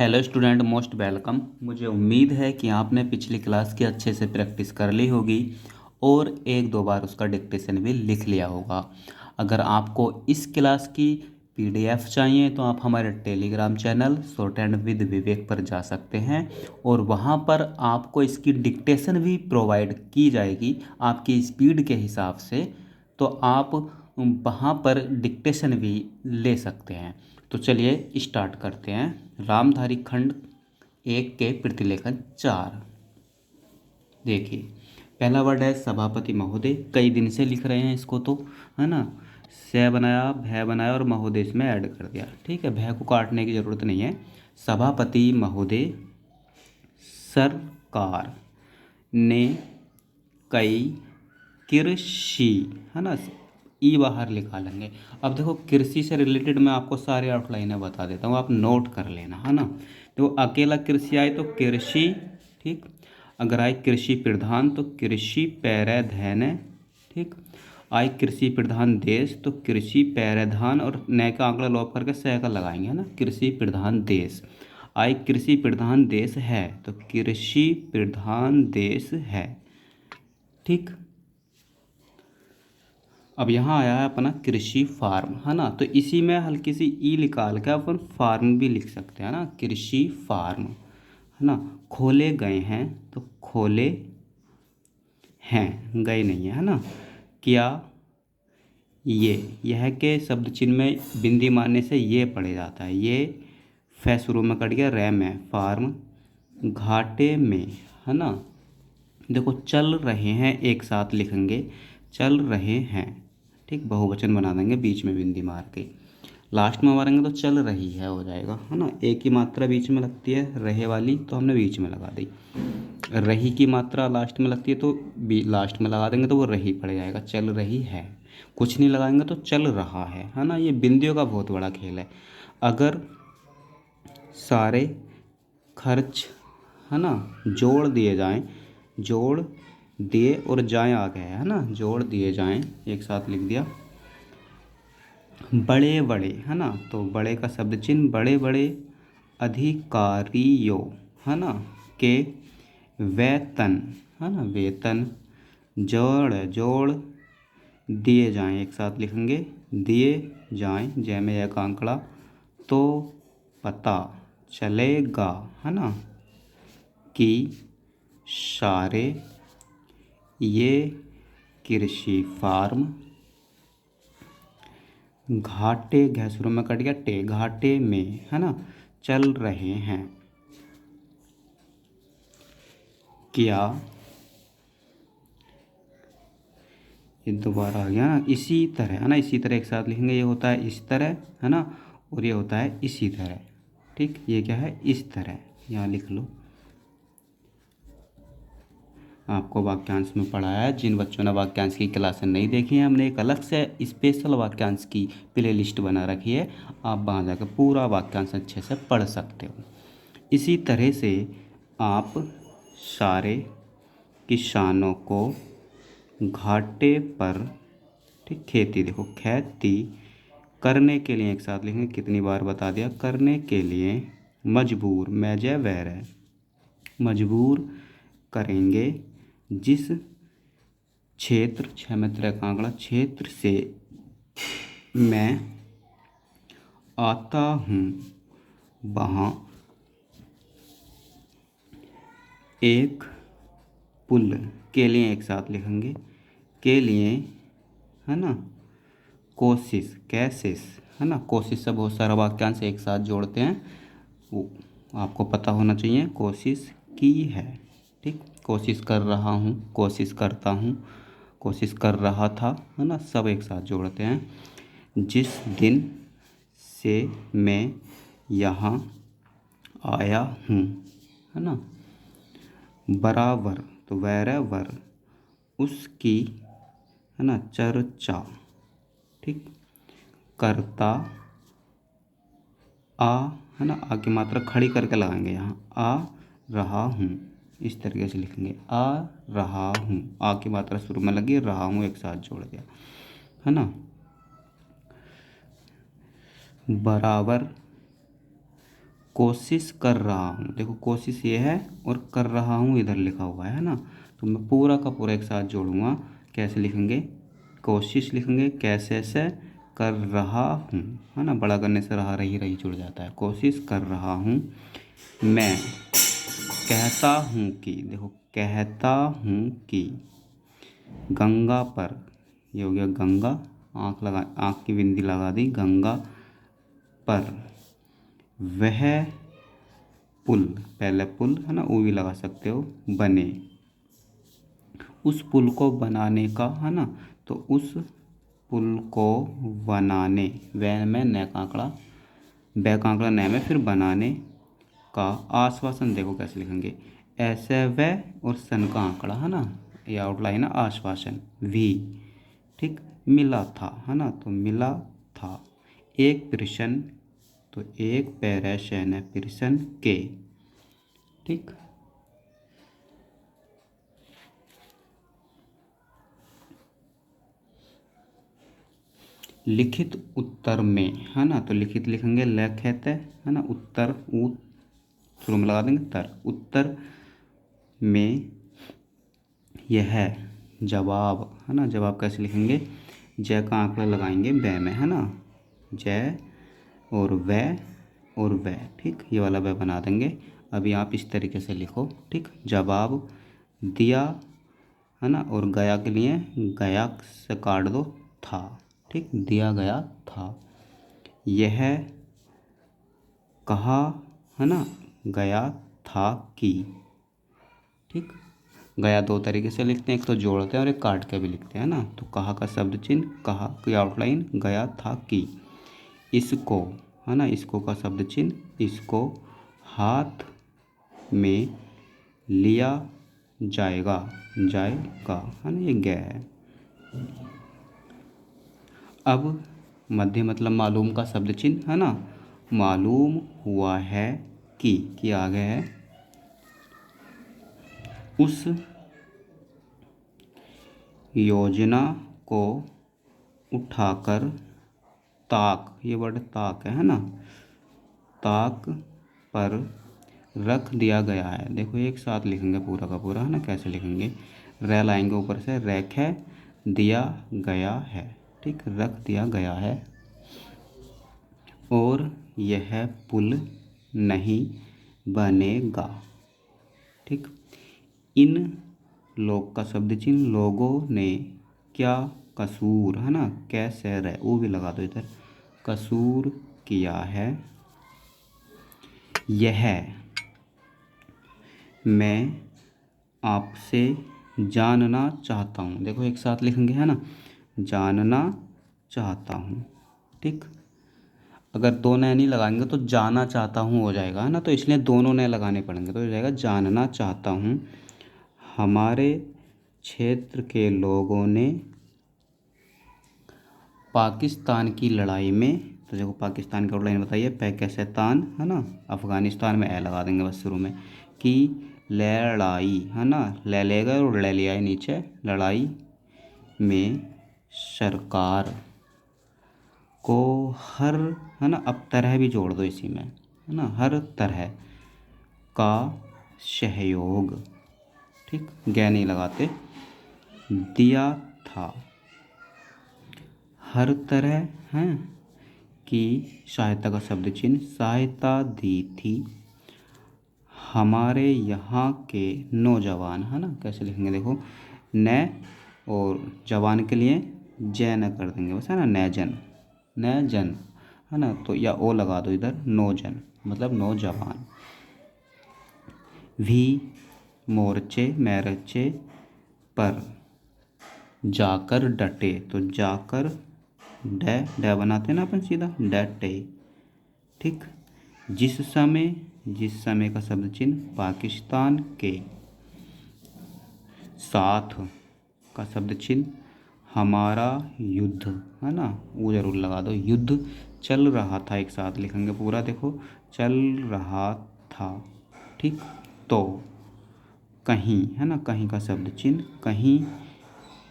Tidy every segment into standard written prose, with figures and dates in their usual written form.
Hello student, most welcome. मुझे उम्मीद है कि आपने पिछली क्लास की अच्छे से प्रैक्टिस कर ली होगी और एक दो बार उसका डिक्टेशन भी लिख लिया होगा। अगर आपको इस क्लास की पीडीएफ चाहिए तो आप हमारे Telegram channel short and with Vivek पर जा सकते हैं और वहाँ पर आपको इसकी डिक्टेशन भी प्रोवाइड की जाएगी आपकी स्पीड के हिसाब से। तो आप वहाँ पर डिक्टेशन भी ले सकते हैं। तो चलिए स्टार्ट करते हैं। रामधारी खंड 1 के प्रतिलेखन 4। देखिए, पहला वर्ड है सभापति महोदय। कई दिन से लिख रहे हैं इसको, तो है ना। से बनाया, भय बनाया और महोदय इसमें ऐड कर दिया। ठीक है, भय को काटने की ज़रूरत नहीं है। सभापति महोदय सरकार ने कई कृषि, है ना, ई बाहर निकालेंगे। अब देखो, कृषि से रिलेटेड मैं आपको सारे आउटलाइनें बता देता हूँ, आप नोट कर लेना, है ना। तो अकेला कृषि आए तो कृषि, ठीक। अगर आए कृषि प्रधान तो कृषि पैराधन, ठीक। आए कृषि प्रधान देश तो कृषि पैराधान और नए का आंकड़ा लॉप करके सह का लगाएंगे, है ना। कृषि प्रधान देश। आए कृषि प्रधान देश है तो कृषि प्रधान देश है, ठीक। अब यहाँ आया है अपना कृषि फार्म, है ना। तो इसी में हल्की सी ई निकाल के अपन फार्म भी लिख सकते हैं ना, कृषि फार्म, है ना। खोले गए हैं तो खोले हैं, गए नहीं है ना। क्या ये, यह के शब्द चिन्ह में बिंदी मारने से ये पढ़े जाता है। ये फै शुरू में कट गया, रैम है, फार्म घाटे में, है ना। देखो, चल रहे हैं एक साथ लिखेंगे, चल रहे हैं, ठीक। बहुवचन बना देंगे बीच में बिंदी मार के। लास्ट में मारेंगे तो चल रही है हो जाएगा, है ना। एक ही मात्रा बीच में लगती है रहे वाली, तो हमने बीच में लगा दी। रही की मात्रा लास्ट में लगती है तो लास्ट में लगा देंगे तो वो रही पड़ जाएगा, चल रही है। कुछ नहीं लगाएंगे तो चल रहा है ना। ये बिंदियों का बहुत बड़ा खेल है। अगर सारे खर्च, है ना, जोड़ दिए जाएं, जोड़ दिए और जाएं आ गया है ना, जोड़ दिए जाएं, एक साथ लिख दिया। बड़े बड़े, है ना, तो बड़े का शब्द चिन्ह बड़े बड़े अधिकारियों, है ना, के वेतन, है ना, वेतन जोड़ जोड़ दिए जाएं, एक साथ लिखेंगे, दिए जाएं, जय में एक आंकड़ा, तो पता चलेगा, है ना, कि सारे ये कृषि फार्म घाटे, घ शुरू में कट गया, टे, घाटे में, है ना, चल रहे हैं। क्या, ये दोबारा आ गया ना, इसी तरह, है ना, इसी तरह एक साथ लिखेंगे। ये होता है इस तरह, है ना, और ये होता है इसी तरह, ठीक। ये क्या है, इस तरह, यहाँ लिख लो। आपको वाक्यांश में पढ़ाया है। जिन बच्चों ने वाक्यांश की क्लासें नहीं देखी हैं, हमने एक अलग से स्पेशल वाक्यांश की प्ले लिस्ट बना रखी है, आप वहाँ जाकर पूरा वाक्यांश अच्छे से पढ़ सकते हो। इसी तरह से आप सारे किसानों को घाटे पर, ठीक, खेती, देखो खेती करने के लिए, एक साथ लिखेंगे, कितनी बार बता दिया, करने के लिए मजबूर, मैं जय वैर है, मजबूर करेंगे, जिस क्षेत्र, छः में तरह का आंकड़ा, क्षेत्र से मैं आता हूँ वहाँ एक पुल, के लिए एक साथ लिखेंगे, के लिए, है ना, कोशिश, कैसिस, है ना। कोशिश से बहुत सारा वाक्यांश एक साथ जोड़ते हैं, वो आपको पता होना चाहिए। कोशिश की है, ठीक। कोशिश कर रहा हूँ, कोशिश करता हूँ, कोशिश कर रहा था, है ना, सब एक साथ जोड़ते हैं। जिस दिन से मैं यहाँ आया हूँ, है ना, बराबर, तो वैरावर, उसकी, है ना, चर्चा, ठीक, करता आ, है ना, आ की मात्रा खड़ी करके लगाएंगे यहाँ, आ रहा हूँ, इस तरीके से लिखेंगे, आ रहा हूँ, आ की मात्रा शुरू में लगी, रहा हूँ एक साथ जोड़ दिया, है ना। बराबर कोशिश कर रहा हूँ, देखो कोशिश ये है और कर रहा हूँ इधर लिखा हुआ है ना, तो मैं पूरा का पूरा एक साथ जोड़ूंगा। कैसे लिखेंगे, कोशिश लिखेंगे, कैसे से कर रहा हूँ, है ना, बड़ा करने से रहा रही जुड़ जाता है। कोशिश कर रहा हूँ मैं, कहता हूँ कि, देखो कहता हूँ कि गंगा पर, ये हो गया गंगा, आँख की बिंदी लगा दी, गंगा पर वह पुल, पहले पुल है ना, वो भी लगा सकते हो, बने, उस पुल को बनाने का, है ना, तो उस पुल को बनाने, वह में न का आंकड़ा, बै का आंकड़ा न में, फिर बनाने का आश्वासन, देखो कैसे लिखेंगे, ऐसे वह और सन का आंकड़ा, है ना, ये आउटलाइन है, आश्वासन भी, ठीक, मिला था, है ना, तो मिला था एक प्रश्न, तो एक पैराशन है प्रश्न के, ठीक। लिखित उत्तर में, है ना, तो लिखित लिखेंगे लिखित, है ना, उत्तर शुरू में लगा देंगे तर, उत्तर में यह जवाब, है ना, जवाब कैसे लिखेंगे, जय का आंकड़ा लगाएंगे बै में, है ना, जय और वह, ठीक, ये वाला वह बना देंगे। अभी आप इस तरीके से लिखो, ठीक, जवाब दिया, है ना, और गया के लिए गया से काट दो था, ठीक, दिया गया था, यह कहा, है ना, गया था कि, ठीक, गया दो तरीके से लिखते हैं, एक तो जोड़ते हैं और एक काट के भी लिखते हैं ना, तो कहा का शब्द चिन्ह, कहा की आउटलाइन, गया था कि, इसको, है ना, इसको का शब्द चिन्ह, इसको हाथ में लिया जाएगा, है ना, ये गया है। अब मध्य मतलब मालूम का शब्द चिन्ह, है ना, मालूम हुआ है कि आगे है, उस योजना को उठाकर ताक, ये वर्ड ताक है ना, ताक पर रख दिया गया है, देखो एक साथ लिखेंगे पूरा का पूरा, है ना, कैसे लिखेंगे, रह लाएंगे ऊपर से, रख है, दिया गया है, ठीक, रख दिया गया है, और यह पुल नहीं बनेगा, ठीक, इन लोग का शब्द चिन्ह, लोगों ने क्या कसूर, है ना, कैसे रहे, वो भी लगा दो इधर, कसूर किया है, यह मैं आपसे जानना चाहता हूँ, देखो एक साथ लिखेंगे, है ना, जानना चाहता हूँ, ठीक, अगर दो नए नहीं लगाएंगे तो जाना चाहता हूँ हो जाएगा, है ना, तो इसलिए दोनों नए लगाने पड़ेंगे, तो हो जाएगा जानना चाहता हूँ, हमारे क्षेत्र के लोगों ने पाकिस्तान की लड़ाई में, तो देखो पाकिस्तान की आउटलाइन बताइए, पाकिस्तान, है ना, अफ़गानिस्तान में ए लगा देंगे बस शुरू में, की लड़ाई, है ना, ले लेगा और ले लिया है नीचे, लड़ाई में सरकार को हर, है ना, अब तरह भी जोड़ दो इसी में, है ना, हर तरह का सहयोग, ठीक, गै नहीं लगाते, दिया था, हर तरह है की सहायता का शब्द चिन्ह, सहायता दी थी, हमारे यहाँ के नौजवान, है ना, कैसे लिखेंगे, देखो न और जवान के लिए जय न कर देंगे बस, है ना, नैजन, नैजन, है ना, तो या ओ लगा दो इधर, नौजन मतलब नौजवान, भी मोर्चे मैरचे पर जाकर डटे, तो जाकर डे बनाते ना अपन सीधा, डटे, ठीक, जिस समय का शब्द चिन्ह, पाकिस्तान के साथ का शब्द चिन्ह, हमारा युद्ध, है ना, वो जरूर लगा दो, युद्ध चल रहा था, एक साथ लिखेंगे पूरा, देखो चल रहा था, ठीक, तो कहीं, है ना, कहीं का शब्द चिन्ह, कहीं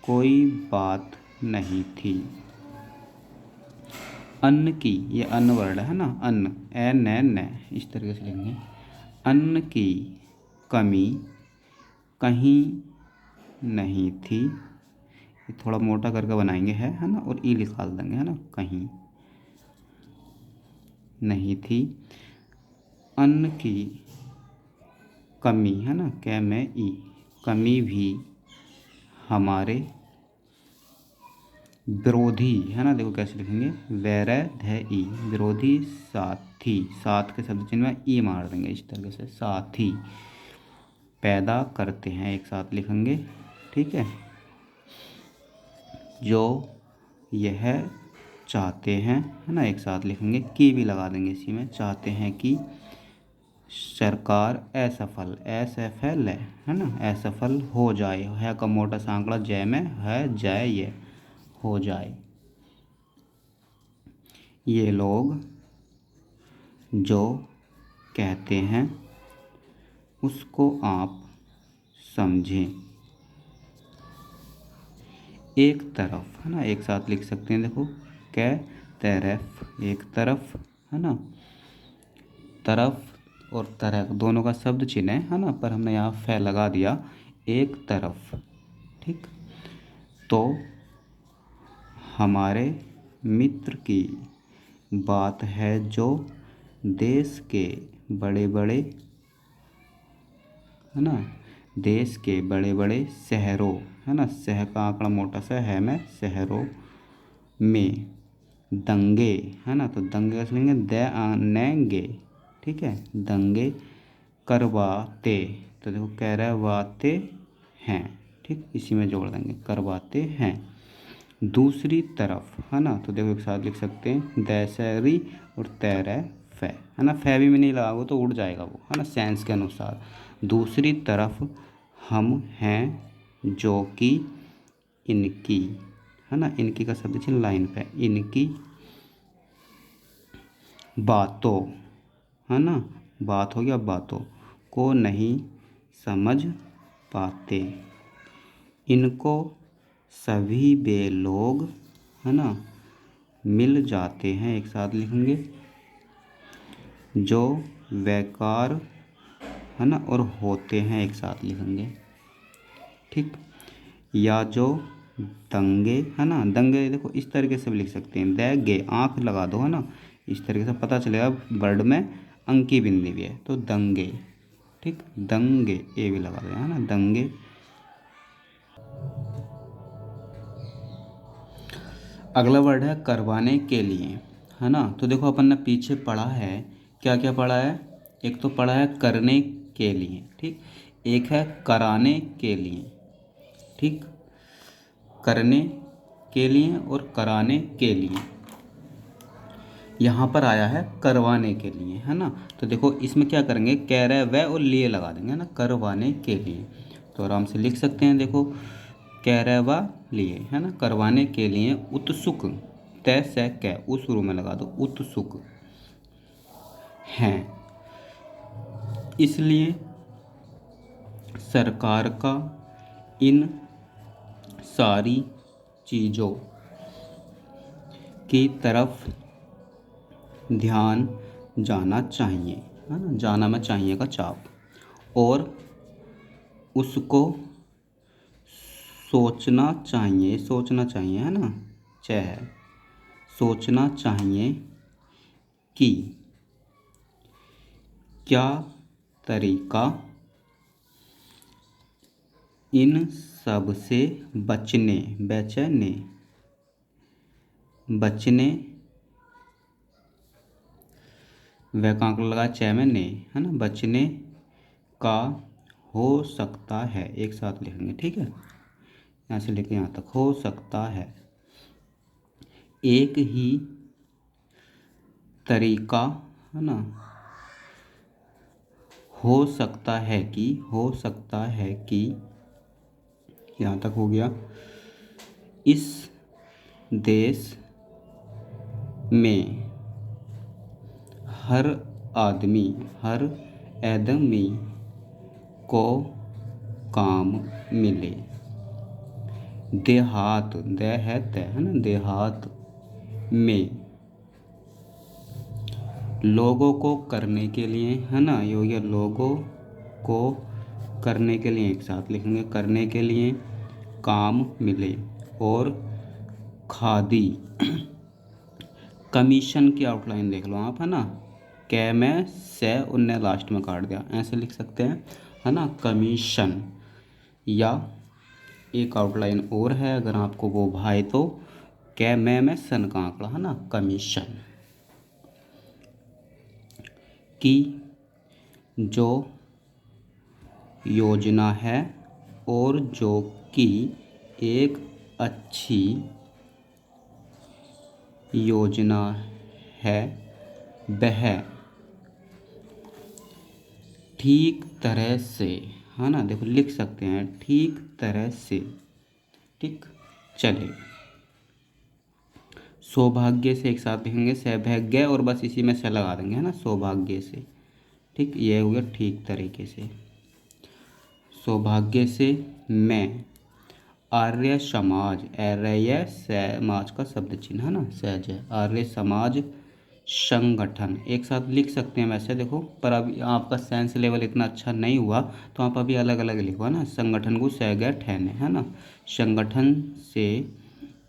कोई बात नहीं थी, अन्न की, ये अन्न वर्ड है ना, अन्न, ए न, इस तरीके से लिखेंगे। अन्न की कमी कहीं नहीं थी, ये थोड़ा मोटा करके बनाएंगे है ना, और ई निकाल देंगे है ना, कहीं नहीं थी। अन्न की कमी है ना, कै में ई, कमी भी हमारे विरोधी है ना, देखो कैसे लिखेंगे, वैरधई, विरोधी साथी, साथ के शब्द चिन्ह में ई मार देंगे इस तरीके से, साथी पैदा करते हैं, एक साथ लिखेंगे। ठीक है, जो यह चाहते हैं है ना, एक साथ लिखेंगे, की भी लगा देंगे इसी में, चाहते हैं कि सरकार असफल, असफल है ना, असफल हो जाए, है का मोटा सा आंकड़ा जय में है, जय ये हो जाए। ये लोग जो कहते हैं उसको आप समझें। एक तरफ है ना, एक साथ लिख सकते हैं, देखो कै तरफ, एक तरफ है ना, तरफ और तरफ दोनों का शब्द चिन्ह है ना, पर हमने यहाँ फै लगा दिया, एक तरफ। ठीक, तो हमारे मित्र की बात है जो देश के बड़े बड़े है ना, देश के बड़े बड़े शहरों है ना, शहर का आंकड़ा मोटा सा है में, शहरों में दंगे है ना, तो दंगे कैसे लेंगे, नेंगे। ठीक है, दंगे करवाते, तो देखो करवाते हैं। ठीक, इसी में जोड़ देंगे, करवाते हैं। दूसरी तरफ है ना, तो देखो एक साथ लिख सकते हैं, दैसरी और तैरै फै है ना, फै भी में नहीं लगाओ तो उड़ जाएगा वो है ना, सेंस के अनुसार। दूसरी तरफ हम हैं जो कि इनकी है ना, इनकी का शब्द चिन्ह लाइन पे, इनकी बातों है ना, बात हो गया, बातों को नहीं समझ पाते। इनको सभी वे लोग है ना मिल जाते हैं, एक साथ लिखेंगे, जो बेकार है ना और होते हैं, एक साथ लिखेंगे। ठीक, या जो दंगे है ना, दंगे देखो इस तरीके से भी लिख सकते हैं, दैगे आँख लगा दो है ना, इस तरीके से पता चलेगा वर्ड में अंकी बिंदी भी है, तो दंगे। ठीक, दंगे ए भी लगा दो है ना, दंगे। अगला वर्ड है करवाने के लिए है ना, तो देखो अपन ने पीछे पढ़ा है, क्या क्या पढ़ा है, एक तो पढ़ा है करने के लिए, ठीक, एक है कराने के लिए। ठीक, करने के लिए और कराने के लिए, यहाँ पर आया है करवाने के लिए है ना, तो देखो इसमें क्या करेंगे, कैरे व और लिए लगा देंगे ना, करवाने के लिए, तो आराम से लिख सकते हैं, देखो कैरवा लिए है ना, करवाने के लिए उत्सुक, तय से कै उस शुरू में लगा दो, उत्सुक हैं, इसलिए सरकार का इन सारी चीज़ों की तरफ ध्यान जाना चाहिए है ना, जाना में चाहिए का चाप, और उसको सोचना चाहिए, सोचना चाहिए है ना, चह सोचना चाहिए कि क्या तरीका इन सब से बचने, बेचैने बचने, वैकांक लगा चै में ने है ना, बचने का हो सकता है, एक साथ लिखेंगे। ठीक है, यहाँ से लेके यहाँ तक, हो सकता है, एक ही तरीका है ना, हो सकता है कि, हो सकता है कि, यहाँ तक हो गया, इस देश में हर आदमी, हर आदमी को काम मिले, देहात, देहात है ना, देहात में लोगों को करने के लिए, है ना, ये हो गया लोगों को करने के लिए, एक साथ लिखेंगे, करने के लिए काम मिले। और खादी, कमीशन की आउटलाइन देख लो आप, है ना, कै में से उनने लास्ट में काट दिया, ऐसे लिख सकते हैं, है ना, कमीशन। या एक आउटलाइन और है, अगर आपको वो भाई तो कै में सन का आंकड़ा, है ना, कमीशन। की जो योजना है और जो कि एक अच्छी योजना है वह ठीक तरह से, है ना, देखो लिख सकते हैं ठीक तरह से, ठीक। चलिए, सौभाग्य से एक साथ लिखेंगे, सौभाग्य, और बस इसी में से लगा देंगे, है ना, सौभाग्य से, ठीक। ये हो गया ठीक तरीके से। सौभाग्य से मैं आर्य समाज, आर्य समाज का शब्द चिन्ह, है ना, सहज है, आर्य समाज संगठन, एक साथ लिख सकते हैं वैसे देखो, पर अभी आपका साइंस लेवल इतना अच्छा नहीं हुआ तो आप अभी अलग अलग लिखो, है ना, संगठन को सह गया ठहने, है ना, संगठन से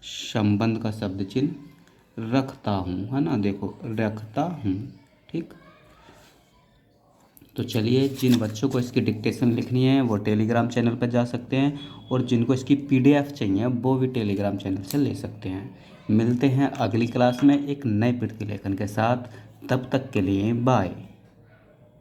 संबंध का शब्द चिन्ह रखता हूँ, है ना, देखो रखता हूँ, ठीक। तो चलिए, जिन बच्चों को इसकी डिक्टेशन लिखनी है वो टेलीग्राम चैनल पर जा सकते हैं, और जिनको इसकी पीडीएफ चाहिए वो भी टेलीग्राम चैनल से ले सकते हैं। मिलते हैं अगली क्लास में एक नए पृथ्वी लेखन के साथ, तब तक के लिए बाय।